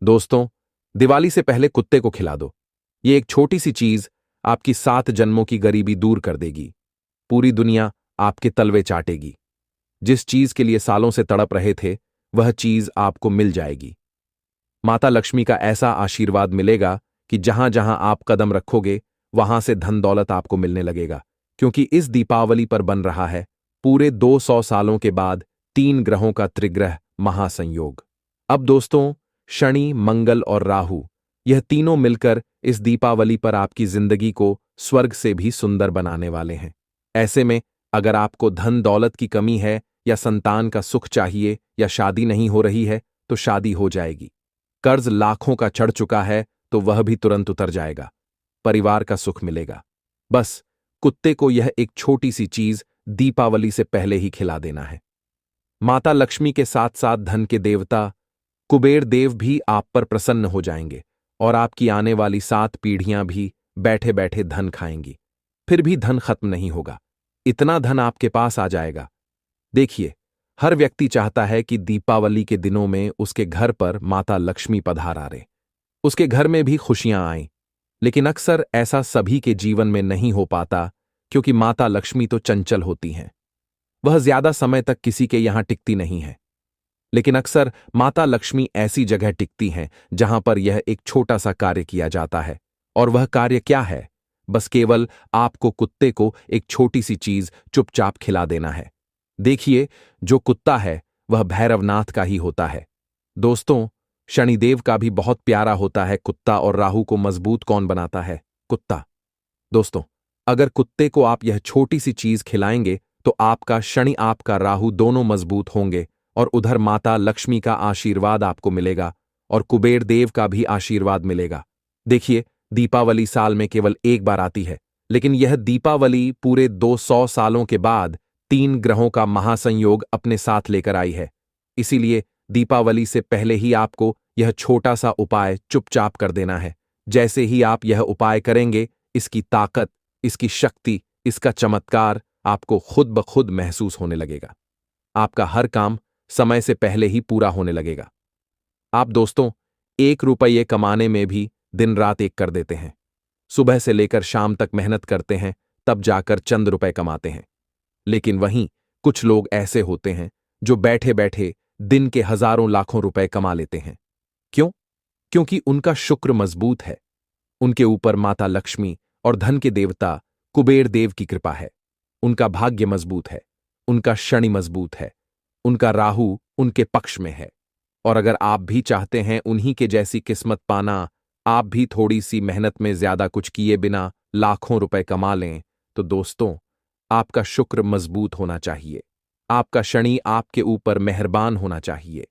दोस्तों, दिवाली से पहले कुत्ते को खिला दो। ये एक छोटी सी चीज आपकी 7 जन्मों की गरीबी दूर कर देगी। पूरी दुनिया आपके तलवे चाटेगी। जिस चीज के लिए सालों से तड़प रहे थे, वह चीज आपको मिल जाएगी। माता लक्ष्मी का ऐसा आशीर्वाद मिलेगा कि जहां जहां आप कदम रखोगे, वहां से धन दौलत आपको मिलने लगेगा। क्योंकि इस दीपावली पर बन रहा है पूरे 200 सालों के बाद 3 ग्रहों का त्रिग्रह महासंयोग। अब दोस्तों, शनि, मंगल और राहु, यह तीनों मिलकर इस दीपावली पर आपकी जिंदगी को स्वर्ग से भी सुंदर बनाने वाले हैं। ऐसे में अगर आपको धन दौलत की कमी है, या संतान का सुख चाहिए, या शादी नहीं हो रही है, तो शादी हो जाएगी। कर्ज लाखों का चढ़ चुका है, तो वह भी तुरंत उतर जाएगा। परिवार का सुख मिलेगा। बस कुत्ते को यह एक छोटी सी चीज दीपावली से पहले ही खिला देना है। माता लक्ष्मी के साथ साथ धन के देवता कुबेर देव भी आप पर प्रसन्न हो जाएंगे, और आपकी आने वाली 7 पीढ़ियां भी बैठे बैठे धन खाएंगी। फिर भी धन खत्म नहीं होगा। इतना धन आपके पास आ जाएगा। देखिए, हर व्यक्ति चाहता है कि दीपावली के दिनों में उसके घर पर माता लक्ष्मी पधार आए, उसके घर में भी खुशियां आएं। लेकिन अक्सर ऐसा सभी के जीवन में नहीं हो पाता, क्योंकि माता लक्ष्मी तो चंचल होती हैं। वह ज्यादा समय तक किसी के यहां टिकती नहीं है। लेकिन अक्सर माता लक्ष्मी ऐसी जगह टिकती हैं जहां पर यह एक छोटा सा कार्य किया जाता है। और वह कार्य क्या है? बस केवल आपको कुत्ते को एक छोटी सी चीज चुपचाप खिला देना है। देखिए, जो कुत्ता है वह भैरवनाथ का ही होता है। दोस्तों, शनिदेव का भी बहुत प्यारा होता है कुत्ता, और राहु को मजबूत कौन बनाता है? कुत्ता। दोस्तों, अगर कुत्ते को आप यह छोटी सी चीज खिलाएंगे, तो आपका शनि, आपका राहु दोनों मजबूत होंगे, और उधर माता लक्ष्मी का आशीर्वाद आपको मिलेगा, और कुबेर देव का भी आशीर्वाद मिलेगा। देखिए, दीपावली साल में केवल एक बार आती है, लेकिन यह दीपावली पूरे 200 सालों के बाद 3 ग्रहों का महासंयोग अपने साथ लेकर आई है। इसीलिए दीपावली से पहले ही आपको यह छोटा सा उपाय चुपचाप कर देना है। जैसे ही आप यह उपाय करेंगे, इसकी ताकत, इसकी शक्ति, इसका चमत्कार आपको खुद ब खुद महसूस होने लगेगा। आपका हर काम समय से पहले ही पूरा होने लगेगा। आप दोस्तों, 1 रुपये कमाने में भी दिन रात एक कर देते हैं। सुबह से लेकर शाम तक मेहनत करते हैं, तब जाकर चंद रुपए कमाते हैं। लेकिन वहीं कुछ लोग ऐसे होते हैं जो बैठे बैठे दिन के हजारों लाखों रुपए कमा लेते हैं। क्यों? क्योंकि उनका शुक्र मजबूत है। उनके ऊपर माता लक्ष्मी और धन के देवता कुबेर देव की कृपा है। उनका भाग्य मजबूत है। उनका शनि मजबूत है। उनका राहु उनके पक्ष में है। और अगर आप भी चाहते हैं उन्हीं के जैसी किस्मत पाना, आप भी थोड़ी सी मेहनत में ज्यादा कुछ किए बिना लाखों रुपए कमा लें, तो दोस्तों, आपका शुक्र मजबूत होना चाहिए। आपका शनि आपके ऊपर मेहरबान होना चाहिए।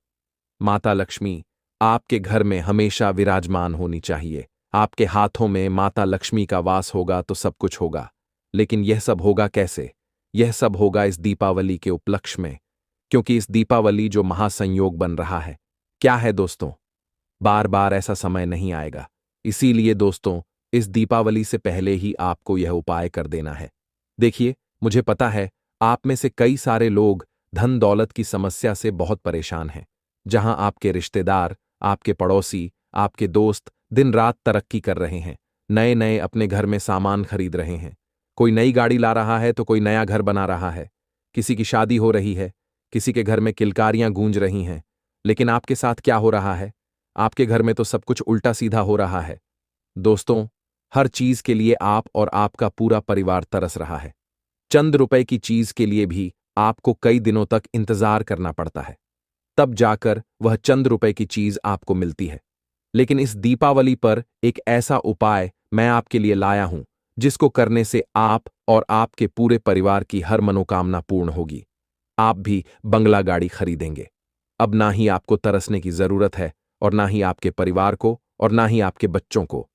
माता लक्ष्मी आपके घर में हमेशा विराजमान होनी चाहिए। आपके हाथों में माता लक्ष्मी का वास होगा तो सब कुछ होगा। लेकिन यह सब होगा कैसे? यह सब होगा इस दीपावली के उपलक्ष्य में, क्योंकि इस दीपावली जो महासंयोग बन रहा है, क्या है दोस्तों? बार बार ऐसा समय नहीं आएगा। इसीलिए दोस्तों, इस दीपावली से पहले ही आपको यह उपाय कर देना है। देखिए, मुझे पता है आप में से कई सारे लोग धन दौलत की समस्या से बहुत परेशान हैं। जहां आपके रिश्तेदार, आपके पड़ोसी, आपके दोस्त दिन रात तरक्की कर रहे हैं, नए नए अपने घर में सामान खरीद रहे हैं। कोई नई गाड़ी ला रहा है तो कोई नया घर बना रहा है। किसी की शादी हो रही है, किसी के घर में किलकारियां गूंज रही हैं। लेकिन आपके साथ क्या हो रहा है? आपके घर में तो सब कुछ उल्टा सीधा हो रहा है। दोस्तों, हर चीज के लिए आप और आपका पूरा परिवार तरस रहा है। चंद रुपए की चीज के लिए भी आपको कई दिनों तक इंतजार करना पड़ता है, तब जाकर वह चंद रुपए की चीज आपको मिलती है। लेकिन इस दीपावली पर एक ऐसा उपाय मैं आपके लिए लाया हूं, जिसको करने से आप और आपके पूरे परिवार की हर मनोकामना पूर्ण होगी। आप भी बंगला गाड़ी खरीदेंगे। अब ना ही आपको तरसने की जरूरत है, और ना ही आपके परिवार को, और ना ही आपके बच्चों को।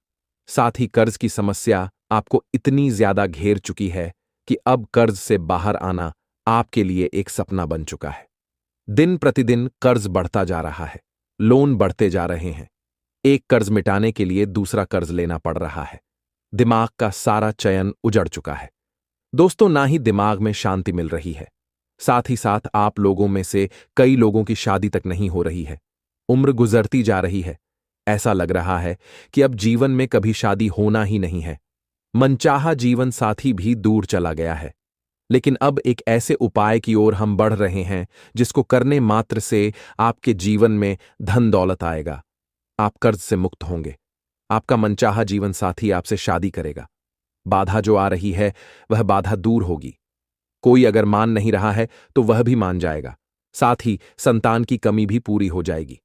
साथ ही कर्ज की समस्या आपको इतनी ज्यादा घेर चुकी है कि अब कर्ज से बाहर आना आपके लिए एक सपना बन चुका है। दिन प्रतिदिन कर्ज बढ़ता जा रहा है, लोन बढ़ते जा रहे हैं। एक कर्ज मिटाने के लिए दूसरा कर्ज लेना पड़ रहा है। दिमाग का सारा चयन उजड़ चुका है। दोस्तों, ना ही दिमाग में शांति मिल रही है, साथ ही साथ आप लोगों में से कई लोगों की शादी तक नहीं हो रही है। उम्र गुजरती जा रही है, ऐसा लग रहा है कि अब जीवन में कभी शादी होना ही नहीं है। मनचाहा जीवन साथी भी दूर चला गया है। लेकिन अब एक ऐसे उपाय की ओर हम बढ़ रहे हैं जिसको करने मात्र से आपके जीवन में धन दौलत आएगा। आप कर्ज से मुक्त होंगे। आपका मनचाहा जीवन साथी आपसे शादी करेगा। बाधा जो आ रही है वह बाधा दूर होगी। कोई अगर मान नहीं रहा है तो वह भी मान जाएगा। साथ ही संतान की कमी भी पूरी हो जाएगी।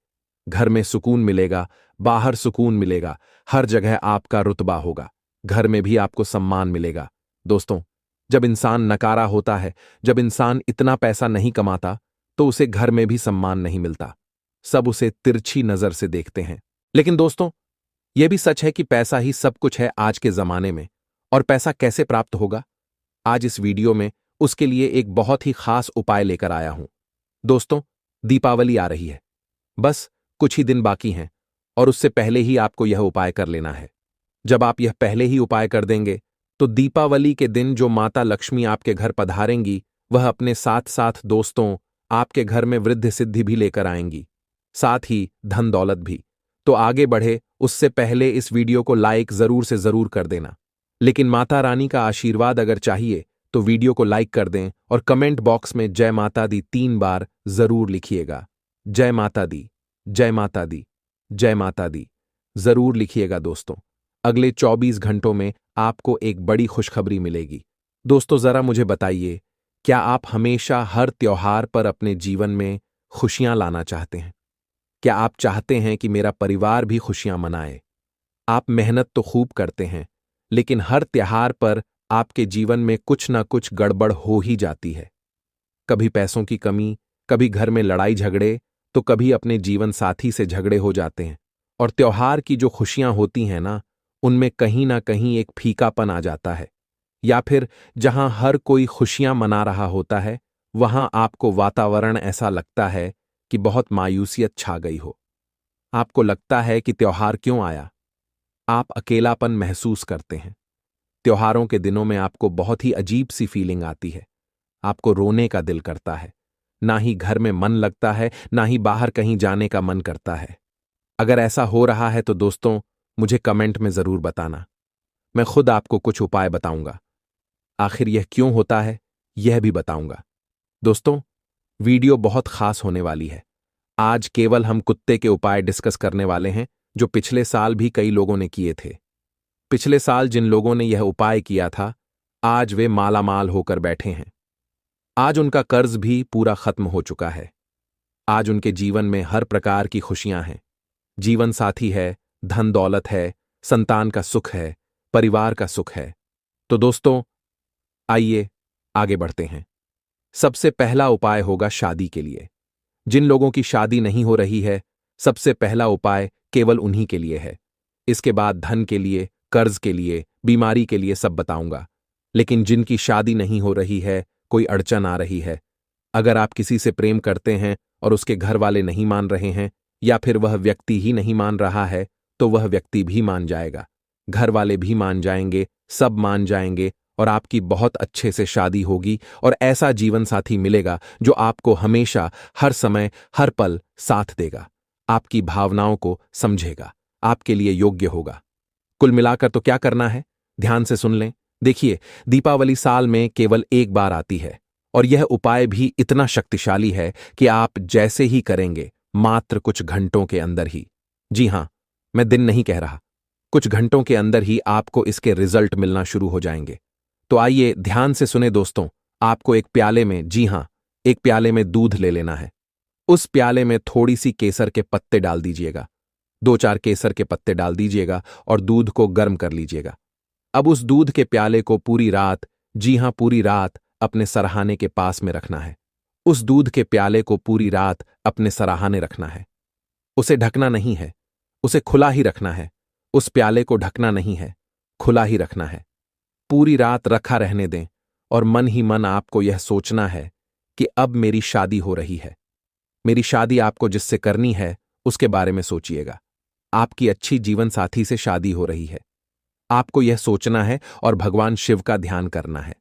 घर में सुकून मिलेगा, बाहर सुकून मिलेगा, हर जगह आपका रुतबा होगा। घर में भी आपको सम्मान मिलेगा। दोस्तों, जब इंसान नकारा होता है, जब इंसान इतना पैसा नहीं कमाता, तो उसे घर में भी सम्मान नहीं मिलता। सब उसे तिरछी नजर से देखते हैं। लेकिन दोस्तों, यह भी सच है कि पैसा ही सब कुछ है आज के जमाने में। और पैसा कैसे प्राप्त होगा? आज इस वीडियो में उसके लिए एक बहुत ही खास उपाय लेकर आया हूं। दोस्तों, दीपावली आ रही है। बस कुछ ही दिन बाकी हैं और उससे पहले ही आपको यह उपाय कर लेना है। जब आप यह पहले ही उपाय कर देंगे तो दीपावली के दिन जो माता लक्ष्मी आपके घर पधारेंगी, वह अपने साथ साथ दोस्तों आपके घर में वृद्धि सिद्धि भी लेकर आएंगी, साथ ही धन दौलत भी। तो आगे बढ़े उससे पहले इस वीडियो को लाइक जरूर से जरूर कर देना। लेकिन माता रानी का आशीर्वाद अगर चाहिए तो वीडियो को लाइक कर दें और कमेंट बॉक्स में जय माता दी 3 बार जरूर लिखिएगा। जय माता दी, जय माता दी, जय माता दी जरूर लिखिएगा दोस्तों। अगले 24 घंटों में आपको एक बड़ी खुशखबरी मिलेगी। दोस्तों, जरा मुझे बताइए, क्या आप हमेशा हर त्योहार पर अपने जीवन में खुशियां लाना चाहते हैं? क्या आप चाहते हैं कि मेरा परिवार भी खुशियां मनाए? आप मेहनत तो खूब करते हैं, लेकिन हर त्योहार पर आपके जीवन में कुछ ना कुछ गड़बड़ हो ही जाती है। कभी पैसों की कमी, कभी घर में लड़ाई झगड़े, तो कभी अपने जीवन साथी से झगड़े हो जाते हैं। और त्योहार की जो खुशियां होती हैं ना, उनमें कहीं ना कहीं एक फीकापन आ जाता है। या फिर जहां हर कोई खुशियां मना रहा होता है, वहां आपको वातावरण ऐसा लगता है कि बहुत मायूसियत छा गई हो। आपको लगता है कि त्योहार क्यों आया? आप अकेलापन महसूस करते हैं। त्योहारों के दिनों में आपको बहुत ही अजीब सी फीलिंग आती है। आपको रोने का दिल करता है। ना ही घर में मन लगता है, ना ही बाहर कहीं जाने का मन करता है। अगर ऐसा हो रहा है तो दोस्तों, मुझे कमेंट में जरूर बताना। मैं खुद आपको कुछ उपाय बताऊंगा। आखिर यह क्यों होता है, यह भी बताऊंगा। दोस्तों, वीडियो बहुत खास होने वाली है। आज केवल हम कुत्ते के उपाय डिस्कस करने वाले हैं, जो पिछले साल भी कई लोगों ने किए थे। पिछले साल जिन लोगों ने यह उपाय किया था, आज वे मालामाल होकर बैठे हैं। आज उनका कर्ज भी पूरा खत्म हो चुका है। आज उनके जीवन में हर प्रकार की खुशियां हैं। जीवन साथी है, धन दौलत है, संतान का सुख है, परिवार का सुख है। तो दोस्तों, आइए आगे बढ़ते हैं। सबसे पहला उपाय होगा शादी के लिए। जिन लोगों की शादी नहीं हो रही है, सबसे पहला उपाय केवल उन्हीं के लिए है। इसके बाद धन के लिए, कर्ज के लिए, बीमारी के लिए सब बताऊंगा। लेकिन जिनकी शादी नहीं हो रही है, कोई अड़चन आ रही है, अगर आप किसी से प्रेम करते हैं और उसके घर वाले नहीं मान रहे हैं, या फिर वह व्यक्ति ही नहीं मान रहा है, तो वह व्यक्ति भी मान जाएगा। घर वाले भी मान जाएंगे, सब मान जाएंगे और आपकी बहुत अच्छे से शादी होगी और ऐसा जीवन साथी मिलेगा जो आपको हमेशा, हर समय, हर पल साथ देगा, आपकी भावनाओं को समझेगा, आपके लिए योग्य होगा। कुल मिलाकर तो क्या करना है, ध्यान से सुन लें। देखिए, दीपावली साल में केवल एक बार आती है और यह उपाय भी इतना शक्तिशाली है कि आप जैसे ही करेंगे, मात्र कुछ घंटों के अंदर ही, जी हां, मैं दिन नहीं कह रहा, कुछ घंटों के अंदर ही आपको इसके रिजल्ट मिलना शुरू हो जाएंगे। तो आइए ध्यान से सुने दोस्तों। आपको एक प्याले में, जी हां, एक प्याले में दूध ले लेना है। उस प्याले में थोड़ी सी केसर के पत्ते डाल दीजिएगा। 2-4 केसर के पत्ते डाल दीजिएगा और दूध को गर्म कर लीजिएगा। अब उस दूध के प्याले को पूरी रात, जी हां पूरी रात, अपने सरहाने के पास में रखना है। उस दूध के प्याले को पूरी रात अपने सरहाने रखना है। उसे ढकना नहीं है, उसे खुला ही रखना है। उस प्याले को ढकना नहीं है, खुला ही रखना है। पूरी रात रखा रहने दें और मन ही मन आपको यह सोचना है कि अब मेरी शादी हो रही है। मेरी शादी आपको जिससे करनी है, उसके बारे में सोचिएगा। आपकी अच्छी जीवन साथी से शादी हो रही है। आपको यह सोचना है और भगवान शिव का ध्यान करना है।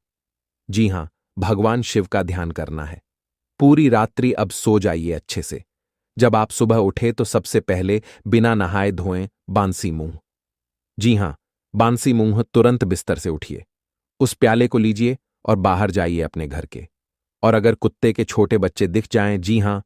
जी हां, भगवान शिव का ध्यान करना है। पूरी रात्रि अब सो जाइए अच्छे से। जब आप सुबह उठे तो सबसे पहले बिना नहाए धोएं बांसी मुंह। जी हां, बांसी मुंह तुरंत बिस्तर से उठिए। उस प्याले को लीजिए और बाहर जाइए अपने घर के। और अगर कुत्ते के छोटे बच्चे दिख जाएं, जी हां,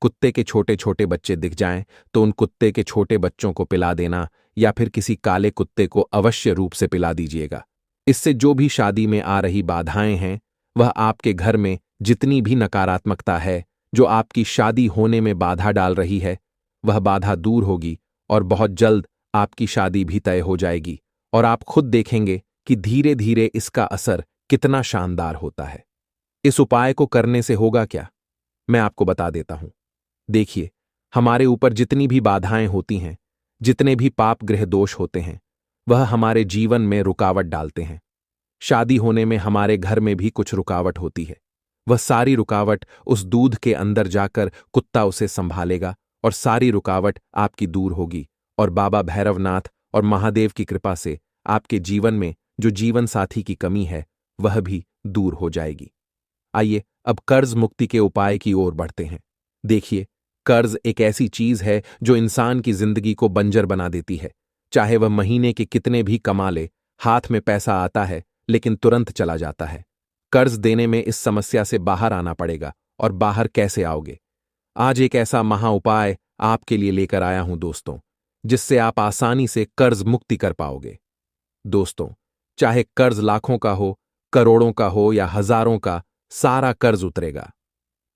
कुत्ते के छोटे छोटे बच्चे दिख जाएं, तो उन कुत्ते के छोटे बच्चों को पिला देना या फिर किसी काले कुत्ते को अवश्य रूप से पिला दीजिएगा। इससे जो भी शादी में आ रही बाधाएं हैं, वह आपके घर में जितनी भी नकारात्मकता है जो आपकी शादी होने में बाधा डाल रही है, वह बाधा दूर होगी और बहुत जल्द आपकी शादी भी तय हो जाएगी और आप खुद देखेंगे कि धीरे धीरे इसका असर कितना शानदार होता है। इस उपाय को करने से होगा क्या, मैं आपको बता देता हूं। देखिए, हमारे ऊपर जितनी भी बाधाएं होती हैं, जितने भी पाप गृह दोष होते हैं, वह हमारे जीवन में रुकावट डालते हैं। शादी होने में हमारे घर में भी कुछ रुकावट होती है। वह सारी रुकावट उस दूध के अंदर जाकर कुत्ता उसे संभालेगा और सारी रुकावट आपकी दूर होगी और बाबा भैरवनाथ और महादेव की कृपा से आपके जीवन में जो जीवन साथी की कमी है वह भी दूर हो जाएगी। आइए अब कर्ज मुक्ति के उपाय की ओर बढ़ते हैं। देखिए, कर्ज एक ऐसी चीज है जो इंसान की जिंदगी को बंजर बना देती है। चाहे वह महीने के कितने भी कमा ले, हाथ में पैसा आता है लेकिन तुरंत चला जाता है। कर्ज देने में इस समस्या से बाहर आना पड़ेगा। और बाहर कैसे आओगे? आज एक ऐसा महा उपाय आपके लिए लेकर आया हूं दोस्तों, जिससे आप आसानी से कर्ज मुक्ति कर पाओगे। दोस्तों, चाहे कर्ज लाखों का हो, करोड़ों का हो या हजारों का, सारा कर्ज उतरेगा।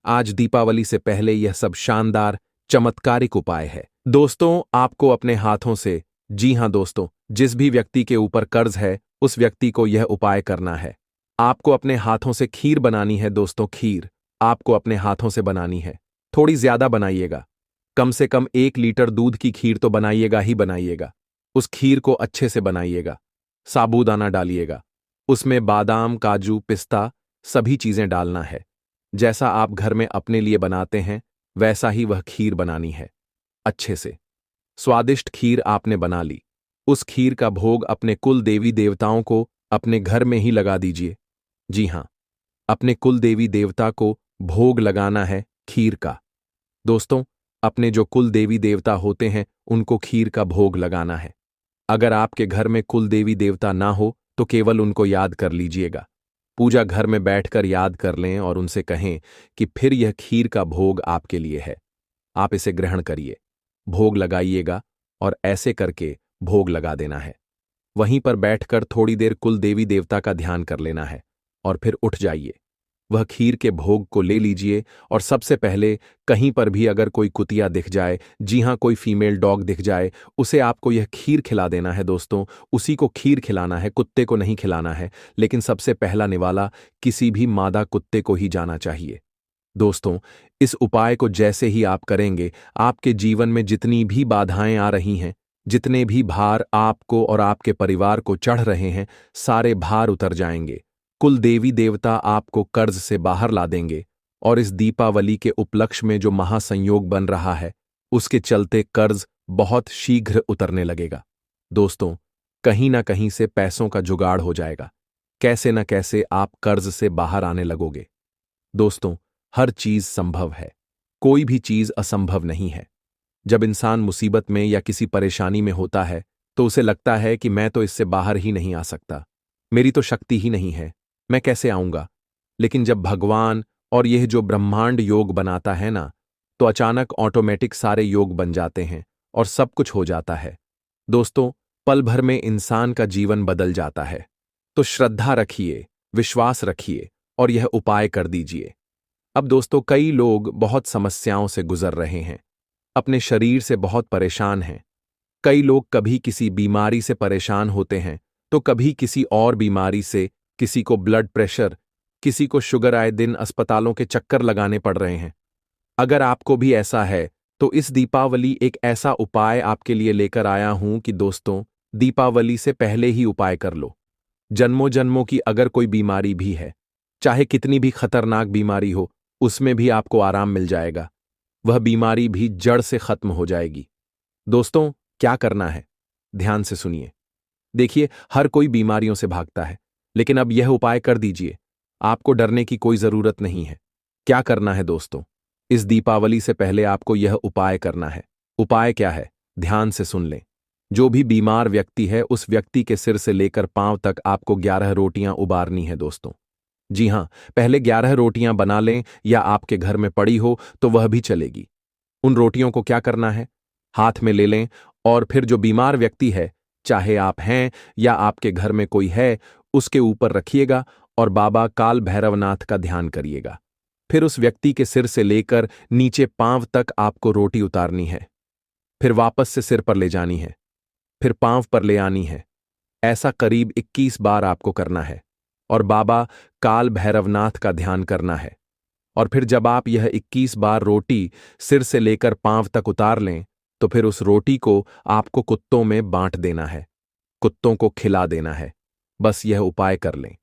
आज दीपावली से पहले यह सब शानदार चमत्कारिक उपाय है। दोस्तों, आपको अपने हाथों से, जी हां दोस्तों, जिस भी व्यक्ति के ऊपर कर्ज है उस व्यक्ति को यह उपाय करना है। आपको अपने हाथों से खीर बनानी है दोस्तों। खीर आपको अपने हाथों से बनानी है। थोड़ी ज्यादा बनाइएगा, कम से कम 1 लीटर दूध की खीर तो बनाइएगा ही बनाइएगा। उस खीर को अच्छे से बनाइएगा, साबूदाना डालिएगा, उसमें बादाम, काजू, पिस्ता सभी चीजें डालना है। जैसा आप घर में अपने लिए बनाते हैं वैसा ही वह खीर बनानी है। अच्छे से स्वादिष्ट खीर आपने बना ली। उस खीर का भोग अपने कुल देवी देवताओं को अपने घर में ही लगा दीजिए। जी हां, अपने कुल देवी देवता को भोग लगाना है खीर का। दोस्तों, अपने जो कुल देवी देवता होते हैं उनको खीर का भोग लगाना है। अगर आपके घर में कुल देवी देवता ना हो तो केवल उनको याद कर लीजिएगा। पूजा घर में बैठकर याद कर लें और उनसे कहें कि फिर यह खीर का भोग आपके लिए है, आप इसे ग्रहण करिए। भोग लगाइएगा और ऐसे करके भोग लगा देना है। वहीं पर बैठकर थोड़ी देर कुल देवी देवता का ध्यान कर लेना है और फिर उठ जाइए। वह खीर के भोग को ले लीजिए और सबसे पहले कहीं पर भी अगर कोई कुतिया दिख जाए, जी हां कोई फीमेल डॉग दिख जाए, उसे आपको यह खीर खिला देना है दोस्तों। उसी को खीर खिलाना है, कुत्ते को नहीं खिलाना है। लेकिन सबसे पहला निवाला किसी भी मादा कुत्ते को ही जाना चाहिए। दोस्तों, इस उपाय को जैसे ही आप करेंगे, आपके जीवन में जितनी भी बाधाएं आ रही हैं, जितने भी भार आपको और आपके परिवार को चढ़ रहे हैं, सारे भार उतर जाएंगे। कुल देवी देवता आपको कर्ज से बाहर ला देंगे और इस दीपावली के उपलक्ष्य में जो महासंयोग बन रहा है उसके चलते कर्ज बहुत शीघ्र उतरने लगेगा। दोस्तों, कहीं ना कहीं से पैसों का जुगाड़ हो जाएगा। कैसे न कैसे आप कर्ज से बाहर आने लगोगे। दोस्तों, हर चीज संभव है, कोई भी चीज असंभव नहीं है। जब इंसान मुसीबत में या किसी परेशानी में होता है तो उसे लगता है कि मैं तो इससे बाहर ही नहीं आ सकता, मेरी तो शक्ति ही नहीं है, मैं कैसे आऊंगा। लेकिन जब भगवान और यह जो ब्रह्मांड योग बनाता है ना, तो अचानक ऑटोमेटिक सारे योग बन जाते हैं और सब कुछ हो जाता है। दोस्तों, पल भर में इंसान का जीवन बदल जाता है। तो श्रद्धा रखिए, विश्वास रखिए और यह उपाय कर दीजिए। अब दोस्तों, कई लोग बहुत समस्याओं से गुजर रहे हैं, अपने शरीर से बहुत परेशान हैं। कई लोग कभी किसी बीमारी से परेशान होते हैं तो कभी किसी और बीमारी से, किसी को ब्लड प्रेशर, किसी को शुगर, आए दिन अस्पतालों के चक्कर लगाने पड़ रहे हैं। अगर आपको भी ऐसा है तो इस दीपावली एक ऐसा उपाय आपके लिए लेकर आया हूं कि दोस्तों, दीपावली से पहले ही उपाय कर लो। जन्मों जन्मों की अगर कोई बीमारी भी है, चाहे कितनी भी खतरनाक बीमारी हो, उसमें भी आपको आराम मिल जाएगा। वह बीमारी भी जड़ से खत्म हो जाएगी। दोस्तों, क्या करना है, ध्यान से सुनिए। देखिए, हर कोई बीमारियों से भागता है, लेकिन अब यह उपाय कर दीजिए। आपको डरने की कोई जरूरत नहीं है। क्या करना है दोस्तों, इस दीपावली से पहले आपको यह उपाय करना है। उपाय क्या है? ध्यान से सुन लें। जो भी बीमार व्यक्ति है उस व्यक्ति के सिर से लेकर पांव तक आपको 11 रोटियां उबारनी है दोस्तों। जी हां, पहले 11 रोटियां बना लें या आपके घर में पड़ी हो तो वह भी चलेगी। उन रोटियों को क्या करना है? हाथ में ले लें और फिर जो बीमार व्यक्ति है, चाहे आप हैं या आपके घर में कोई है, उसके ऊपर रखिएगा और बाबा काल भैरवनाथ का ध्यान करिएगा। फिर उस व्यक्ति के सिर से लेकर नीचे पांव तक आपको रोटी उतारनी है। फिर वापस से सिर पर ले जानी है, फिर पांव पर ले आनी है। ऐसा करीब 21 बार आपको करना है और बाबा काल भैरवनाथ का ध्यान करना है। और फिर जब आप यह 21 बार रोटी सिर से लेकर पांव तक उतार लें, तो फिर उस रोटी को आपको कुत्तों में बांट देना है, कुत्तों को खिला देना है। बस यह उपाय कर लें।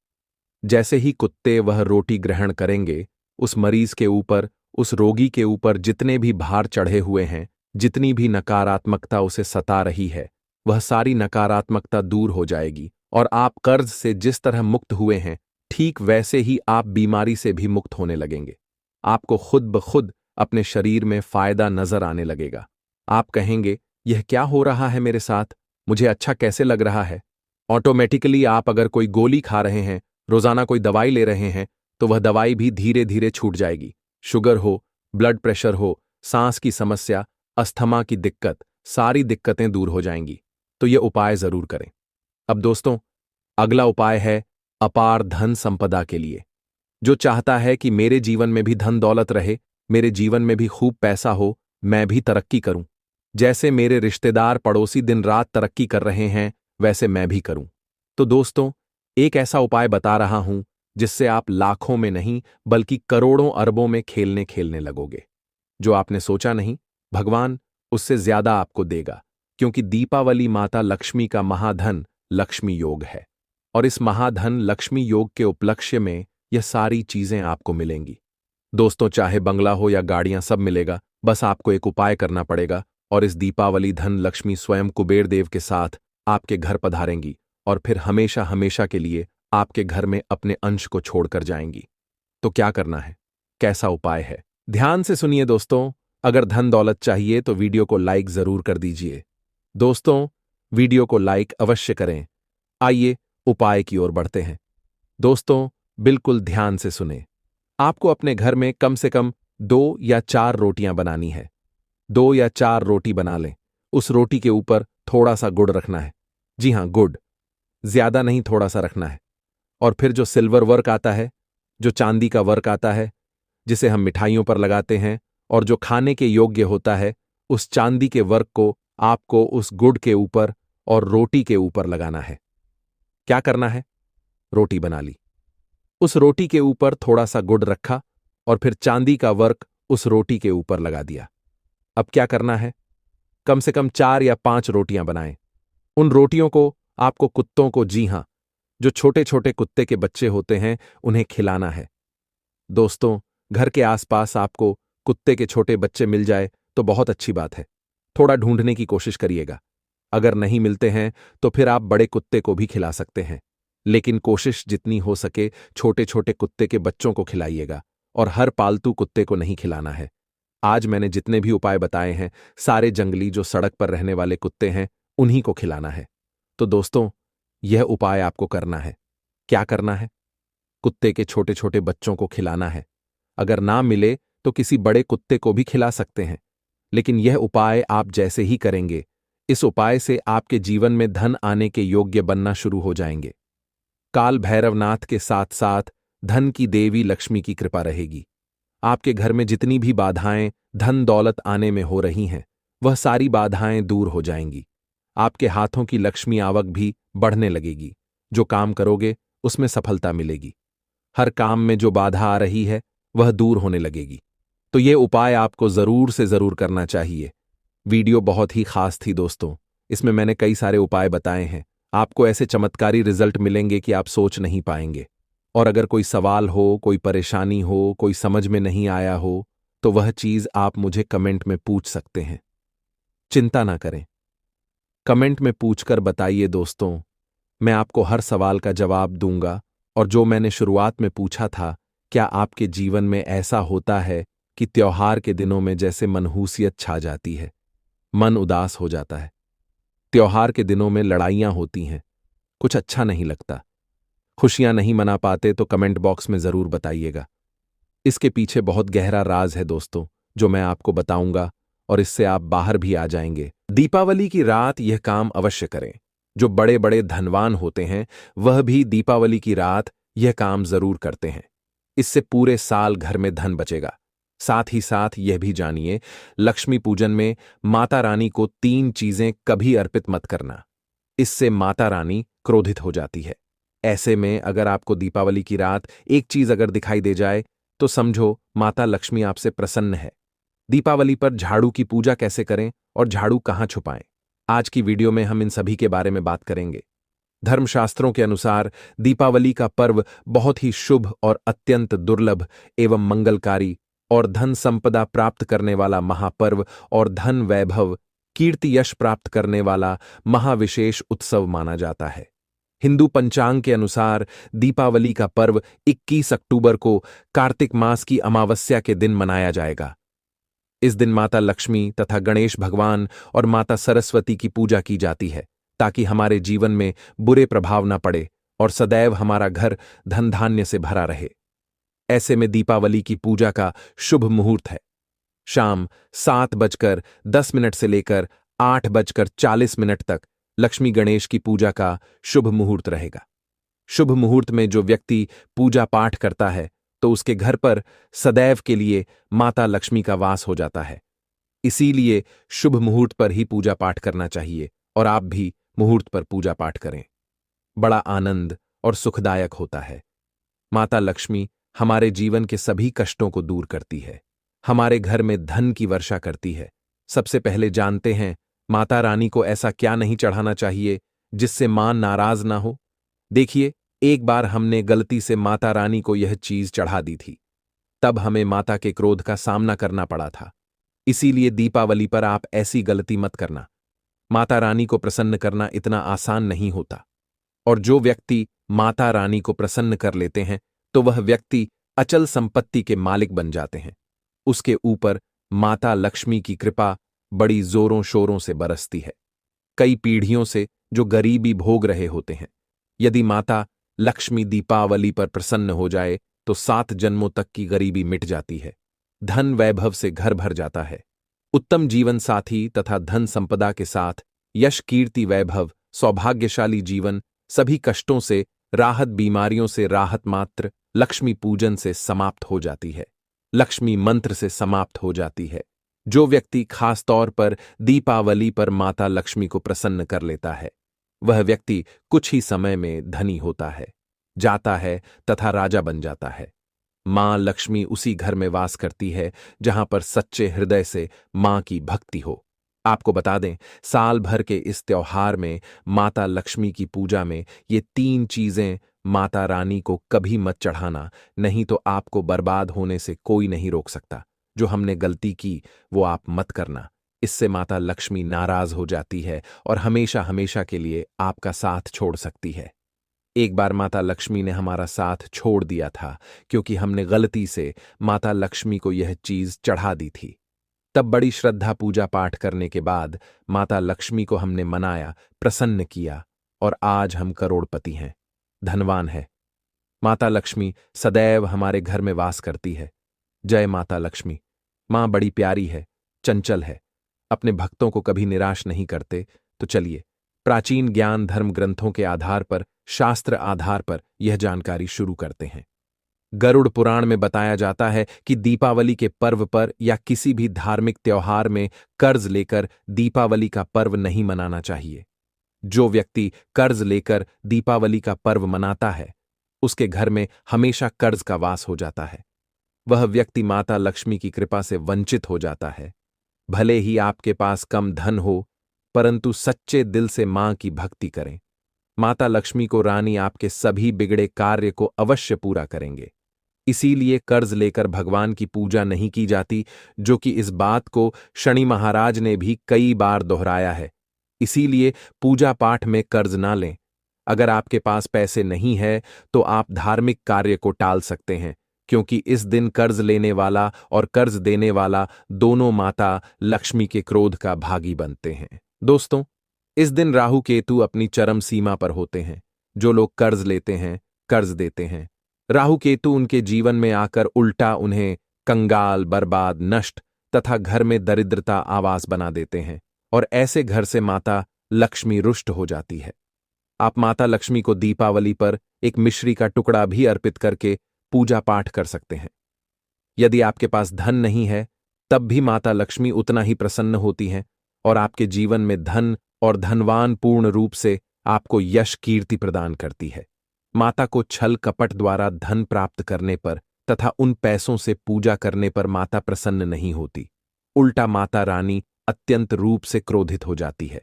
जैसे ही कुत्ते वह रोटी ग्रहण करेंगे, उस मरीज के ऊपर, उस रोगी के ऊपर जितने भी भार चढ़े हुए हैं, जितनी भी नकारात्मकता उसे सता रही है, वह सारी नकारात्मकता दूर हो जाएगी और आप कर्ज से जिस तरह मुक्त हुए हैं, ठीक वैसे ही आप बीमारी से भी मुक्त होने लगेंगे। आपको खुद ब खुद अपने शरीर में फायदा नजर आने लगेगा। आप कहेंगे, यह क्या हो रहा है मेरे साथ? मुझे अच्छा कैसे लग रहा है? ऑटोमेटिकली आप अगर कोई गोली खा रहे हैं, रोजाना कोई दवाई ले रहे हैं, तो वह दवाई भी धीरे धीरे छूट जाएगी। शुगर हो, ब्लड प्रेशर हो, सांस की समस्या, अस्थमा की दिक्कत, सारी दिक्कतें दूर हो जाएंगी। तो यह उपाय जरूर करें। अब दोस्तों, अगला उपाय है अपार धन संपदा के लिए। जो चाहता है कि मेरे जीवन में भी धन दौलत रहे, मेरे जीवन में भी खूब पैसा हो, मैं भी तरक्की करूं, जैसे मेरे रिश्तेदार पड़ोसी दिन रात तरक्की कर रहे हैं, वैसे मैं भी करूं। तो दोस्तों, एक ऐसा उपाय बता रहा हूं जिससे आप लाखों में नहीं बल्कि करोड़ों अरबों में खेलने लगोगे। जो आपने सोचा नहीं, भगवान उससे ज्यादा आपको देगा, क्योंकि दीपावली माता लक्ष्मी का महाधन लक्ष्मी योग है और इस महाधन लक्ष्मी योग के उपलक्ष्य में यह सारी चीजें आपको मिलेंगी। दोस्तों, चाहे बंगला हो या गाड़ियां, सब मिलेगा। बस आपको एक उपाय करना पड़ेगा और इस दीपावली धन लक्ष्मी स्वयं कुबेर देव के साथ आपके घर पधारेंगी और फिर हमेशा हमेशा के लिए आपके घर में अपने अंश को छोड़कर जाएंगी। तो क्या करना है? कैसा उपाय है? ध्यान से सुनिए दोस्तों। अगर धन दौलत चाहिए तो वीडियो को लाइक जरूर कर दीजिए। दोस्तों, वीडियो को लाइक अवश्य करें। आइए उपाय की ओर बढ़ते हैं। दोस्तों, बिल्कुल ध्यान से सुने। आपको अपने घर में कम से कम 2 या 4 रोटियां बनानी है। 2 या 4 रोटी बना लें। उस रोटी के ऊपर थोड़ा सा गुड़ रखना है। जी हां, गुड़, ज्यादा नहीं, थोड़ा सा रखना है। और फिर जो सिल्वर वर्क आता है, जो चांदी का वर्क आता है, जिसे हम मिठाइयों पर लगाते हैं और जो खाने के योग्य होता है, उस चांदी के वर्क को आपको उस गुड़ के ऊपर और रोटी के ऊपर लगाना है। क्या करना है? रोटी बना ली, उस रोटी के ऊपर थोड़ा सा गुड़ रखा और फिर चांदी का वर्क उस रोटी के ऊपर लगा दिया। अब क्या करना है? कम से कम 4 या 5 रोटियां बनाएं। उन रोटियों को आपको कुत्तों को, जी हां, जो छोटे छोटे कुत्ते के बच्चे होते हैं, उन्हें खिलाना है। दोस्तों, घर के आसपास आपको कुत्ते के छोटे बच्चे मिल जाए तो बहुत अच्छी बात है। थोड़ा ढूंढने की कोशिश करिएगा। अगर नहीं मिलते हैं तो फिर आप बड़े कुत्ते को भी खिला सकते हैं, लेकिन कोशिश जितनी हो सके छोटे छोटे कुत्ते के बच्चों को खिलाइएगा और हर पालतू कुत्ते को नहीं खिलाना है। आज मैंने जितने भी उपाय बताए हैं, सारे जंगली जो सड़क पर रहने वाले कुत्ते हैं, उन्हीं को खिलाना है। तो दोस्तों, यह उपाय आपको करना है। क्या करना है? कुत्ते के छोटे छोटे बच्चों को खिलाना है। अगर ना मिले तो किसी बड़े कुत्ते को भी खिला सकते हैं, लेकिन यह उपाय आप जैसे ही करेंगे, इस उपाय से आपके जीवन में धन आने के योग्य बनना शुरू हो जाएंगे। काल भैरवनाथ के साथ साथ धन की देवी लक्ष्मी की कृपा रहेगी। आपके घर में जितनी भी बाधाएं धन दौलत आने में हो रही हैं, वह सारी बाधाएं दूर हो जाएंगी। आपके हाथों की लक्ष्मी आवक भी बढ़ने लगेगी। जो काम करोगे उसमें सफलता मिलेगी। हर काम में जो बाधा आ रही है वह दूर होने लगेगी। तो ये उपाय आपको जरूर से जरूर करना चाहिए। वीडियो बहुत ही खास थी दोस्तों। इसमें मैंने कई सारे उपाय बताए हैं। आपको ऐसे चमत्कारी रिजल्ट मिलेंगे कि आप सोच नहीं पाएंगे। और अगर कोई सवाल हो, कोई परेशानी हो, कोई समझ में नहीं आया हो, तो वह चीज आप मुझे कमेंट में पूछ सकते हैं। चिंता ना करें, कमेंट में पूछकर बताइए दोस्तों। मैं आपको हर सवाल का जवाब दूंगा। और जो मैंने शुरुआत में पूछा था, क्या आपके जीवन में ऐसा होता है कि त्योहार के दिनों में जैसे मनहूसियत छा जाती है, मन उदास हो जाता है। त्योहार के दिनों में लड़ाइयां होती हैं, कुछ अच्छा नहीं लगता। खुशियां नहीं मना पाते तो कमेंट बॉक्स में जरूर बताइएगा। इसके पीछे बहुत गहरा राज है दोस्तों, जो मैं आपको बताऊंगा और इससे आप बाहर भी आ जाएंगे। दीपावली की रात यह काम अवश्य करें। जो बड़े बड़े धनवान होते हैं वह भी दीपावली की रात यह काम जरूर करते हैं। इससे पूरे साल घर में धन बचेगा। साथ ही साथ यह भी जानिए, लक्ष्मी पूजन में माता रानी को 3 चीजें कभी अर्पित मत करना। इससे माता रानी क्रोधित हो जाती है। ऐसे में अगर आपको दीपावली की रात एक चीज अगर दिखाई दे जाए तो समझो माता लक्ष्मी आपसे प्रसन्न है। दीपावली पर झाड़ू की पूजा कैसे करें और झाड़ू कहां छुपाएं, आज की वीडियो में हम इन सभी के बारे में बात करेंगे। धर्मशास्त्रों के अनुसार दीपावली का पर्व बहुत ही शुभ और अत्यंत दुर्लभ एवं मंगलकारी और धन संपदा प्राप्त करने वाला महापर्व और धन वैभव कीर्ति यश प्राप्त करने वाला महाविशेष उत्सव माना जाता है। हिंदू पंचांग के अनुसार दीपावली का पर्व 21 अक्टूबर को कार्तिक मास की अमावस्या के दिन मनाया जाएगा। इस दिन माता लक्ष्मी तथा गणेश भगवान और माता सरस्वती की पूजा की जाती है ताकि हमारे जीवन में बुरे प्रभाव न पड़े और सदैव हमारा घर धन धान्य से भरा रहे। ऐसे में दीपावली की पूजा का शुभ मुहूर्त है शाम 7:10 से लेकर 8:40 तक लक्ष्मी गणेश की पूजा का शुभ मुहूर्त रहेगा। शुभ मुहूर्त में जो व्यक्ति पूजा पाठ करता है तो उसके घर पर सदैव के लिए माता लक्ष्मी का वास हो जाता है। इसीलिए शुभ मुहूर्त पर ही पूजा पाठ करना चाहिए और आप भी मुहूर्त पर पूजा पाठ करें। बड़ा आनंद और सुखदायक होता है। माता लक्ष्मी हमारे जीवन के सभी कष्टों को दूर करती है, हमारे घर में धन की वर्षा करती है। सबसे पहले जानते हैं माता रानी को ऐसा क्या नहीं चढ़ाना चाहिए जिससे मां नाराज ना हो। देखिए, एक बार हमने गलती से माता रानी को यह चीज चढ़ा दी थी, तब हमें माता के क्रोध का सामना करना पड़ा था। इसीलिए दीपावली पर आप ऐसी गलती मत करना। माता रानी को प्रसन्न करना इतना आसान नहीं होता, और जो व्यक्ति माता रानी को प्रसन्न कर लेते हैं तो वह व्यक्ति अचल संपत्ति के मालिक बन जाते हैं। उसके ऊपर माता लक्ष्मी की कृपा बड़ी जोरों शोरों से बरसती है। कई पीढ़ियों से जो गरीबी भोग रहे होते हैं, यदि माता लक्ष्मी दीपावली पर प्रसन्न हो जाए तो 7 जन्मों तक की गरीबी मिट जाती है। धन वैभव से घर भर जाता है। उत्तम जीवन साथी तथा धन संपदा के साथ यश कीर्ति वैभव सौभाग्यशाली जीवन, सभी कष्टों से राहत, बीमारियों से राहत मात्र लक्ष्मी पूजन से समाप्त हो जाती है, लक्ष्मी मंत्र से समाप्त हो जाती है। जो व्यक्ति खास तौर पर दीपावली पर माता लक्ष्मी को प्रसन्न कर लेता है वह व्यक्ति कुछ ही समय में धनी होता है, जाता है तथा राजा बन जाता है। मां लक्ष्मी उसी घर में वास करती है जहां पर सच्चे हृदय से मां की भक्ति हो। आपको बता दें, साल भर के इस त्योहार में माता लक्ष्मी की पूजा में ये 3 चीजें माता रानी को कभी मत चढ़ाना, नहीं तो आपको बर्बाद होने से कोई नहीं रोक सकता। जो हमने गलती की वो आप मत करना, इससे माता लक्ष्मी नाराज हो जाती है और हमेशा हमेशा के लिए आपका साथ छोड़ सकती है। एक बार माता लक्ष्मी ने हमारा साथ छोड़ दिया था क्योंकि हमने गलती से माता लक्ष्मी को यह चीज चढ़ा दी थी। तब बड़ी श्रद्धा पूजा पाठ करने के बाद माता लक्ष्मी को हमने मनाया, प्रसन्न किया और आज हम करोड़पति हैं, धनवान हैं। माता लक्ष्मी सदैव हमारे घर में वास करती है। जय माता लक्ष्मी। मां बड़ी प्यारी है, चंचल है, अपने भक्तों को कभी निराश नहीं करते। तो चलिए प्राचीन ज्ञान धर्म ग्रंथों के आधार पर, शास्त्र आधार पर यह जानकारी शुरू करते हैं। गरुड़ पुराण में बताया जाता है कि दीपावली के पर्व पर या किसी भी धार्मिक त्योहार में कर्ज लेकर दीपावली का पर्व नहीं मनाना चाहिए। जो व्यक्ति कर्ज लेकर दीपावली का पर्व मनाता है उसके घर में हमेशा कर्ज का वास हो जाता है। वह व्यक्ति माता लक्ष्मी की कृपा से वंचित हो जाता है। भले ही आपके पास कम धन हो, परंतु सच्चे दिल से मां की भक्ति करें। माता लक्ष्मी को रानी आपके सभी बिगड़े कार्य को अवश्य पूरा करेंगे। इसीलिए कर्ज लेकर भगवान की पूजा नहीं की जाती, जो कि इस बात को शनि महाराज ने भी कई बार दोहराया है। इसीलिए पूजा पाठ में कर्ज ना लें। अगर आपके पास पैसे नहीं है तो आप धार्मिक कार्य को टाल सकते हैं, क्योंकि इस दिन कर्ज लेने वाला और कर्ज देने वाला दोनों माता लक्ष्मी के क्रोध का भागी बनते हैं। दोस्तों, इस दिन राहु केतु अपनी चरम सीमा पर होते हैं। जो लोग कर्ज लेते हैं, कर्ज देते हैं, राहु केतु उनके जीवन में आकर उल्टा उन्हें कंगाल, बर्बाद, नष्ट तथा घर में दरिद्रता आवास बना देते हैं और ऐसे घर से माता लक्ष्मी रुष्ट हो जाती है। आप माता लक्ष्मी को दीपावली पर एक मिश्री का टुकड़ा भी अर्पित करके पूजा पाठ कर सकते हैं। यदि आपके पास धन नहीं है, तब भी माता लक्ष्मी उतना ही प्रसन्न होती हैं और आपके जीवन में धन और धनवान पूर्ण रूप से आपको यश कीर्ति प्रदान करती है। माता को छल कपट द्वारा धन प्राप्त करने पर तथा उन पैसों से पूजा करने पर माता प्रसन्न नहीं होती। उल्टा माता रानी अत्यंत रूप से क्रोधित हो जाती है।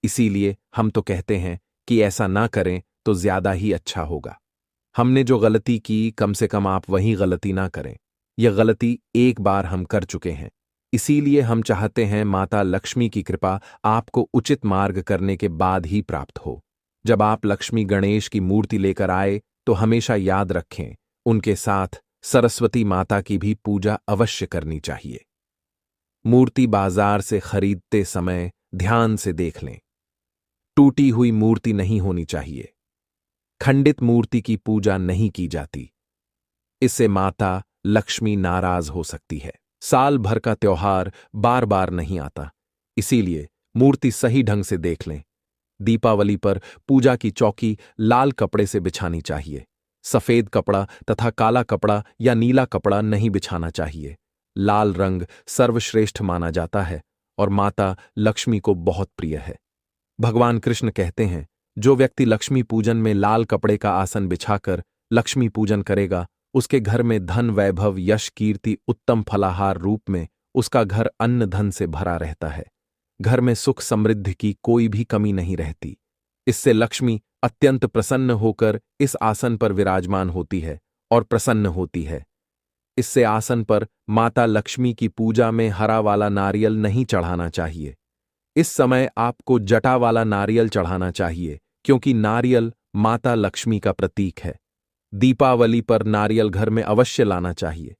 इसीलिए हम तो कहते हैं कि ऐसा ना करें तो ज्यादा ही अच्छा होगा। हमने जो गलती की, कम से कम आप वही गलती ना करें। यह गलती एक बार हम कर चुके हैं, इसीलिए हम चाहते हैं माता लक्ष्मी की कृपा आपको उचित मार्ग करने के बाद ही प्राप्त हो। जब आप लक्ष्मी गणेश की मूर्ति लेकर आए तो हमेशा याद रखें, उनके साथ सरस्वती माता की भी पूजा अवश्य करनी चाहिए। मूर्ति बाजार से खरीदते समय ध्यान से देख लें। टूटी हुई मूर्ति नहीं होनी चाहिए। खंडित मूर्ति की पूजा नहीं की जाती, इससे माता लक्ष्मी नाराज हो सकती है। साल भर का त्योहार बार बार नहीं आता, इसीलिए मूर्ति सही ढंग से देख लें। दीपावली पर पूजा की चौकी लाल कपड़े से बिछानी चाहिए। सफेद कपड़ा तथा काला कपड़ा या नीला कपड़ा नहीं बिछाना चाहिए। लाल रंग सर्वश्रेष्ठ माना जाता है और माता लक्ष्मी को बहुत प्रिय है। भगवान कृष्ण कहते हैं, जो व्यक्ति लक्ष्मी पूजन में लाल कपड़े का आसन बिछाकर लक्ष्मी पूजन करेगा, उसके घर में धन, वैभव, यश, कीर्ति, उत्तम फलाहार रूप में उसका घर अन्न धन से भरा रहता है। घर में सुख समृद्धि की कोई भी कमी नहीं रहती। इससे लक्ष्मी अत्यंत प्रसन्न होकर इस आसन पर विराजमान होती है और प्रसन्न होती है। इससे आसन पर माता लक्ष्मी की पूजा में हरा वाला नारियल नहीं चढ़ाना चाहिए। इस समय आपको जटा वाला नारियल चढ़ाना चाहिए, क्योंकि नारियल माता लक्ष्मी का प्रतीक है। दीपावली पर नारियल घर में अवश्य लाना चाहिए।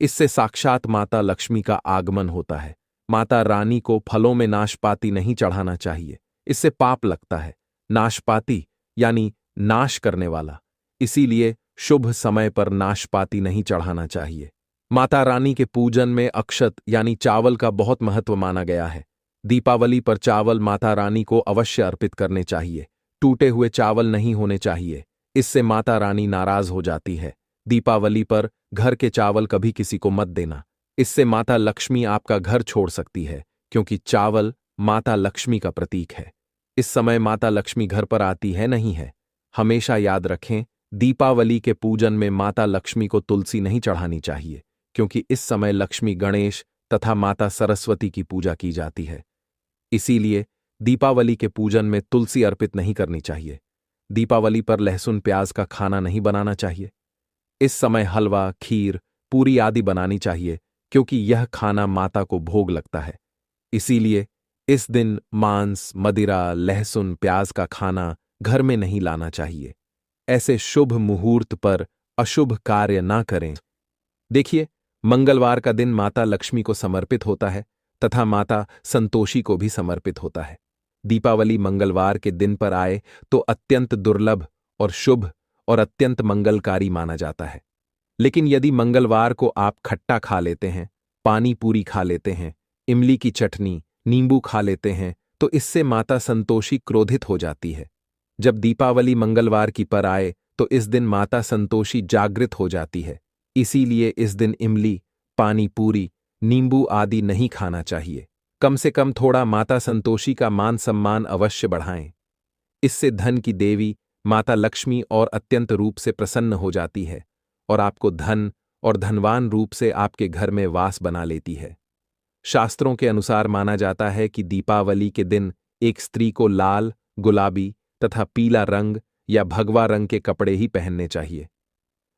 इससे साक्षात माता लक्ष्मी का आगमन होता है। माता रानी को फलों में नाशपाती नहीं चढ़ाना चाहिए, इससे पाप लगता है। नाशपाती यानी नाश करने वाला, इसीलिए शुभ समय पर नाशपाती नहीं चढ़ाना चाहिए। माता रानी के पूजन में अक्षत यानी चावल का बहुत महत्व माना गया है। दीपावली पर चावल माता रानी को अवश्य अर्पित करने चाहिए। टूटे हुए चावल नहीं होने चाहिए, इससे माता रानी नाराज हो जाती है। दीपावली पर घर के चावल कभी किसी को मत देना, इससे माता लक्ष्मी आपका घर छोड़ सकती है, क्योंकि चावल माता लक्ष्मी का प्रतीक है। इस समय माता लक्ष्मी घर पर आती है नहीं है। हमेशा याद रखें, दीपावली के पूजन में माता लक्ष्मी को तुलसी नहीं चढ़ानी चाहिए, क्योंकि इस समय लक्ष्मी, गणेश तथा माता सरस्वती की पूजा की जाती है। इसीलिए दीपावली के पूजन में तुलसी अर्पित नहीं करनी चाहिए। दीपावली पर लहसुन प्याज का खाना नहीं बनाना चाहिए। इस समय हलवा, खीर, पूरी आदि बनानी चाहिए, क्योंकि यह खाना माता को भोग लगता है। इसीलिए इस दिन मांस, मदिरा, लहसुन प्याज का खाना घर में नहीं लाना चाहिए। ऐसे शुभ मुहूर्त पर अशुभ कार्य ना करें। देखिए, मंगलवार का दिन माता लक्ष्मी को समर्पित होता है तथा माता संतोषी को भी समर्पित होता है। दीपावली मंगलवार के दिन पर आए तो अत्यंत दुर्लभ और शुभ और अत्यंत मंगलकारी माना जाता है। लेकिन यदि मंगलवार को आप खट्टा खा लेते हैं, पानी पूरी खा लेते हैं, इमली की चटनी, नींबू खा लेते हैं, तो इससे माता संतोषी क्रोधित हो जाती है। जब दीपावली मंगलवार की पर आए तो इस दिन माता संतोषी जागृत हो जाती है। इसीलिए इस दिन इमली, पानी पूरी, नींबू आदि नहीं खाना चाहिए। कम से कम थोड़ा माता संतोषी का मान सम्मान अवश्य बढ़ाएं। इससे धन की देवी माता लक्ष्मी और अत्यंत रूप से प्रसन्न हो जाती है और आपको धन और धनवान रूप से आपके घर में वास बना लेती है। शास्त्रों के अनुसार माना जाता है कि दीपावली के दिन एक स्त्री को लाल, गुलाबी तथा पीला रंग या भगवा रंग के कपड़े ही पहनने चाहिए।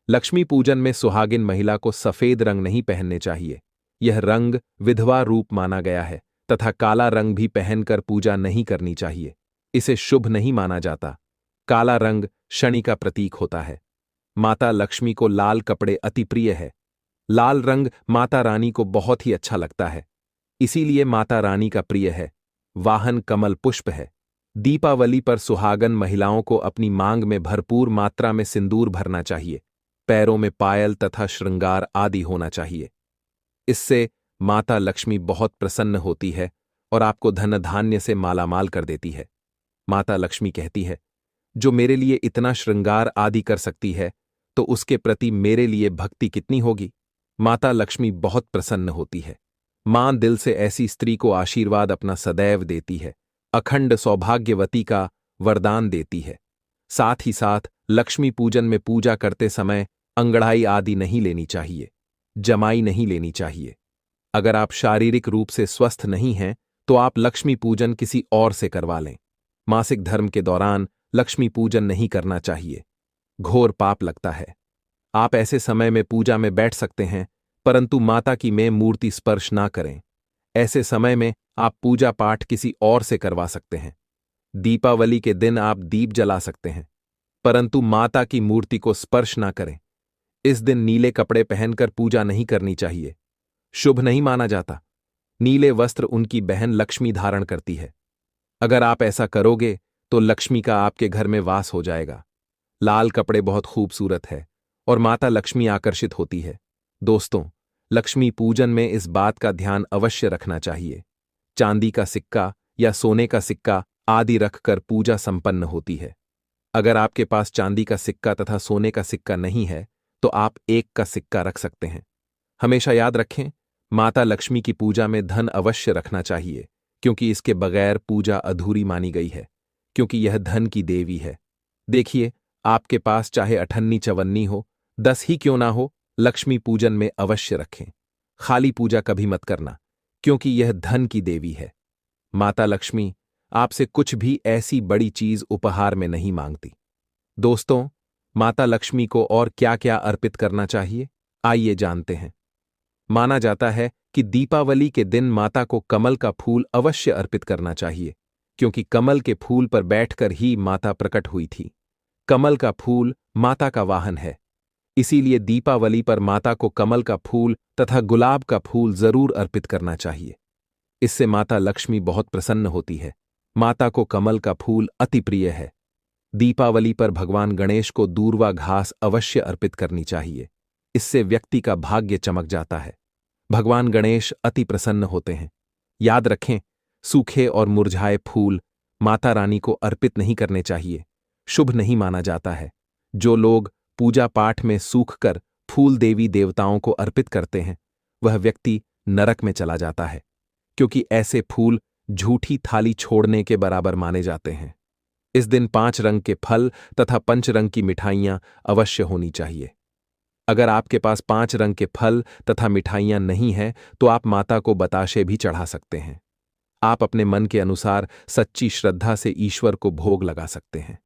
लक्ष्मी पूजन में सुहागिन महिला को सफेद रंग नहीं पहनने चाहिए। यह रंग विधवा रूप माना गया है तथा काला रंग भी पहनकर पूजा नहीं करनी चाहिए। इसे शुभ नहीं माना जाता। काला रंग शनि का प्रतीक होता है। माता लक्ष्मी को लाल कपड़े अति प्रिय है। लाल रंग माता रानी को बहुत ही अच्छा लगता है, इसीलिए माता रानी का प्रिय है। वाहन कमल पुष्प है। दीपावली पर सुहागन महिलाओं को अपनी मांग में भरपूर मात्रा में सिंदूर भरना चाहिए। पैरों में पायल तथा श्रृंगार आदि होना चाहिए। इससे माता लक्ष्मी बहुत प्रसन्न होती है और आपको धन धान्य से मालामाल कर देती है। माता लक्ष्मी कहती है, जो मेरे लिए इतना श्रृंगार आदि कर सकती है तो उसके प्रति मेरे लिए भक्ति कितनी होगी। माता लक्ष्मी बहुत प्रसन्न होती है। मां दिल से ऐसी स्त्री को आशीर्वाद अपना सदैव देती है, अखंड सौभाग्यवती का वरदान देती है। साथ ही साथ लक्ष्मी पूजन में पूजा करते समय अंगड़ाई आदि नहीं लेनी चाहिए, जमाई नहीं लेनी चाहिए। अगर आप शारीरिक रूप से स्वस्थ नहीं हैं तो आप लक्ष्मी पूजन किसी और से करवा लें। मासिक धर्म के दौरान लक्ष्मी पूजन नहीं करना चाहिए, घोर पाप लगता है। आप ऐसे समय में पूजा में बैठ सकते हैं, परंतु माता की में मूर्ति स्पर्श ना करें। ऐसे समय में आप पूजा पाठ किसी और से करवा सकते हैं। दीपावली के दिन आप दीप जला सकते हैं, परंतु माता की मूर्ति को स्पर्श ना करें। इस दिन नीले कपड़े पहनकर पूजा नहीं करनी चाहिए, शुभ नहीं माना जाता। नीले वस्त्र उनकी बहन लक्ष्मी धारण करती है। अगर आप ऐसा करोगे तो लक्ष्मी का आपके घर में वास हो जाएगा। लाल कपड़े बहुत खूबसूरत है और माता लक्ष्मी आकर्षित होती है। दोस्तों, लक्ष्मी पूजन में इस बात का ध्यान अवश्य रखना चाहिए। चांदी का सिक्का या सोने का सिक्का आदि रखकर पूजा संपन्न होती है। अगर आपके पास चांदी का सिक्का तथा सोने का सिक्का नहीं है तो आप एक का सिक्का रख सकते हैं। हमेशा याद रखें, माता लक्ष्मी की पूजा में धन अवश्य रखना चाहिए, क्योंकि इसके बगैर पूजा अधूरी मानी गई है, क्योंकि यह धन की देवी है। देखिए, आपके पास चाहे अठन्नी चवन्नी हो, 10 ही क्यों ना हो, लक्ष्मी पूजन में अवश्य रखें। खाली पूजा कभी मत करना, क्योंकि यह धन की देवी है। माता लक्ष्मी आपसे कुछ भी ऐसी बड़ी चीज उपहार में नहीं मांगती। दोस्तों, माता लक्ष्मी को और क्या क्या अर्पित करना चाहिए, आइए जानते हैं। माना जाता है कि दीपावली के दिन माता को कमल का फूल अवश्य अर्पित करना चाहिए, क्योंकि कमल के फूल पर बैठकर ही माता प्रकट हुई थी। कमल का फूल माता का वाहन है, इसीलिए दीपावली पर माता को कमल का फूल तथा गुलाब का फूल जरूर अर्पित करना चाहिए। इससे माता लक्ष्मी बहुत प्रसन्न होती है। माता को कमल का फूल अति प्रिय है। दीपावली पर भगवान गणेश को दूर्वा घास अवश्य अर्पित करनी चाहिए। इससे व्यक्ति का भाग्य चमक जाता है। भगवान गणेश अति प्रसन्न होते हैं। याद रखें, सूखे और मुरझाए फूल माता रानी को अर्पित नहीं करने चाहिए, शुभ नहीं माना जाता है। जो लोग पूजा पाठ में सूख कर फूल देवी देवताओं को अर्पित करते हैं, वह व्यक्ति नरक में चला जाता है, क्योंकि ऐसे फूल झूठी थाली छोड़ने के बराबर माने जाते हैं। इस दिन 5 रंग के फल तथा 5 रंग की मिठाइयां अवश्य होनी चाहिए। अगर आपके पास 5 रंग के फल तथा मिठाइयां नहीं हैं तो आप माता को बताशे भी चढ़ा सकते हैं। आप अपने मन के अनुसार सच्ची श्रद्धा से ईश्वर को भोग लगा सकते हैं।